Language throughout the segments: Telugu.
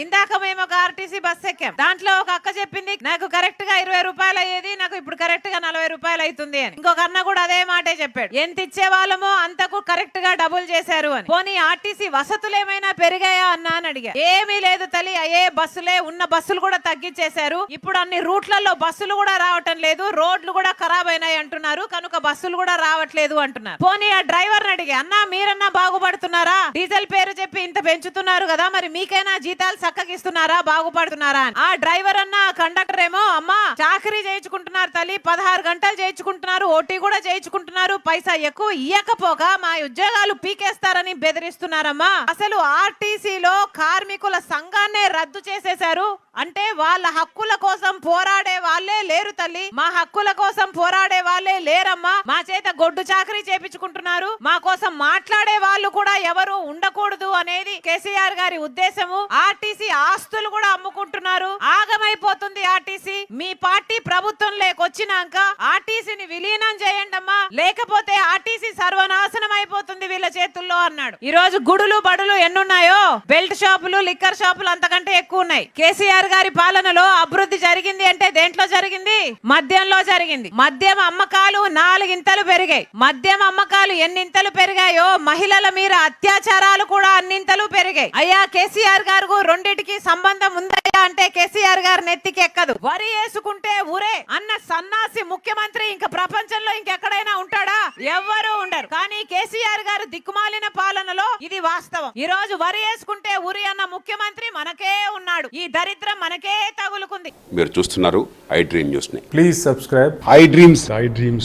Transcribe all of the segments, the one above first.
ఇందాక మేము ఒక ఆర్టీసీ బస్ ఎక్కాం. దాంట్లో ఒక అక్క చెప్పింది నాకు కరెక్ట్ గా 20 రూపాయలు అయ్యేది, నాకు ఇప్పుడు కరెక్ట్ గా 40 రూపాయలు అవుతుంది అని. ఇంకొక అన్న కూడా అదే మాటే చెప్పాడు. ఎంత ఇచ్చే వాళ్ళమో అంతకు కరెక్ట్ గా డబుల్ చేశారు అని. పోనీ ఆర్టీసీ వసతులు ఏమైనా పెరిగాయా అన్నా అని అడిగా. ఏమీ లేదు తల్లి, అయ్యే బస్సులే, ఉన్న బస్సులు కూడా తగ్గించేశారు. ఇప్పుడు అన్ని రూట్లలో బస్సులు కూడా రావటం లేదు, రోడ్లు కూడా ఖరాబ్ అయినాయి అంటున్నారు, కనుక బస్సులు కూడా రావట్లేదు అంటున్నారు. పోనీ ఆ డ్రైవర్ అడిగా, అన్నా మీరన్నా బాగుపడుతున్నారా? డీజిల్ పేరు చెప్పి ఇంత పెంచుతున్నారు కదా, మరి మీకైనా జీతాలు చక్కగిస్తున్నారా, బాగుపడుతున్నారా అని. ఆ డ్రైవర్ అన్న కండక్టర్ ఏమో, అమ్మా చాకరీ చేయించుకుంటున్నారు తల్లి, 16 గంటలు చేయించుకుంటున్నారు, ఓటీ కూడా చేయించుకుంటున్నారు, పైసా ఎక్కువ ఇయ్యకపోగా మా ఉద్యోగాలు పీకేస్తారని బెదిరిస్తున్నారమ్మా. అసలు ఆర్టీసీలో కార్మికుల సంఘాన్నే రద్దు చేసేశారు అంటే వాళ్ళ హక్కుల కోసం పోరాడే వాళ్ళే లేరు తల్లి. మా హక్కుల కోసం పోరాడే వాళ్ళే లేరమ్మా. మా చేత గొడ్డు చాకరీ చేపించుకుంటున్నారు, మా కోసం మాట్లాడే వాళ్ళు కూడా ఎవరు ఉండకూడదు అనేది కేసీఆర్ గారి ఉద్దేశము. ఆర్టీసీ ఆస్తులు కూడా అమ్ముకుంటున్నారు, ఆగమైపోతుంది ఆర్టీసీ. మీ పార్టీ ప్రభుత్వం లేకొచ్చినాక ఆర్టీసీని విలీనం చేయండి అమ్మా, లేకపోతే ఆర్టీసీ సర్వనాశనం అయిపోతుంది వీళ్ళ చేతుల్లో అన్నాడు. ఈ రోజు గుడులు బడులు ఎన్నున్నాయో, బెల్ట్ షాపులు, లిక్కర్ షాపులు అంతకంటే ఎక్కువ ఉన్నాయి. కేసీఆర్ గారి పాలనలో అభివృద్ధి జరిగింది అంటే దేంట్లో జరిగింది? మద్యంలో జరిగింది. మద్యం అమ్మకాలు 4 ఇంతలు పెరిగాయి. మద్యం అమ్మకాలు ఎన్నింతలు పెరిగాయో మహిళల మీద అత్యాచారాలు కూడా అన్నింతలు పెరిగాయి. అయ్యా కేసీఆర్ గారు రెండిటికి సంబంధం ఉందయ్యా అంటే కేసీఆర్ గారు నెత్తికి ఎక్కదు. వరి వేసుకుంటే ఊరే అన్న సన్నాసి ముఖ్యమంత్రి ఇంకా ప్రపంచంలో ఇంకెక్కడైనా ఉంటాడా? ఎవ్వరూ ఉండరు. కానీ కేసీఆర్ గారు దిక్కుమాలిన పాలనలో ఇది వాస్తవం. ఈ రోజు వరి వేసుకుంటే ఊరి అన్న ముఖ్యమంత్రి మనకే ఉన్నాడు. ఈ దరిద్రం మనకే తగులుకుంది. మీరు చూస్తున్నారు ఐ డ్రీమ్ న్యూస్ ని. Please subscribe I dreams.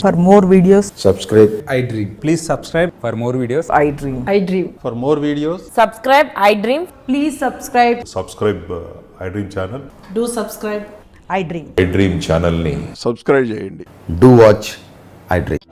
For more videos, subscribe I Dream. Please subscribe for more videos. I Dream. I Dream. for more videos. Subscribe I Dream. Please subscribe. Subscribe I dream channel. Do subscribe. I Dream. I dream channel ని సబ్స్క్రైబ్ చేయండి. Do watch I Dream.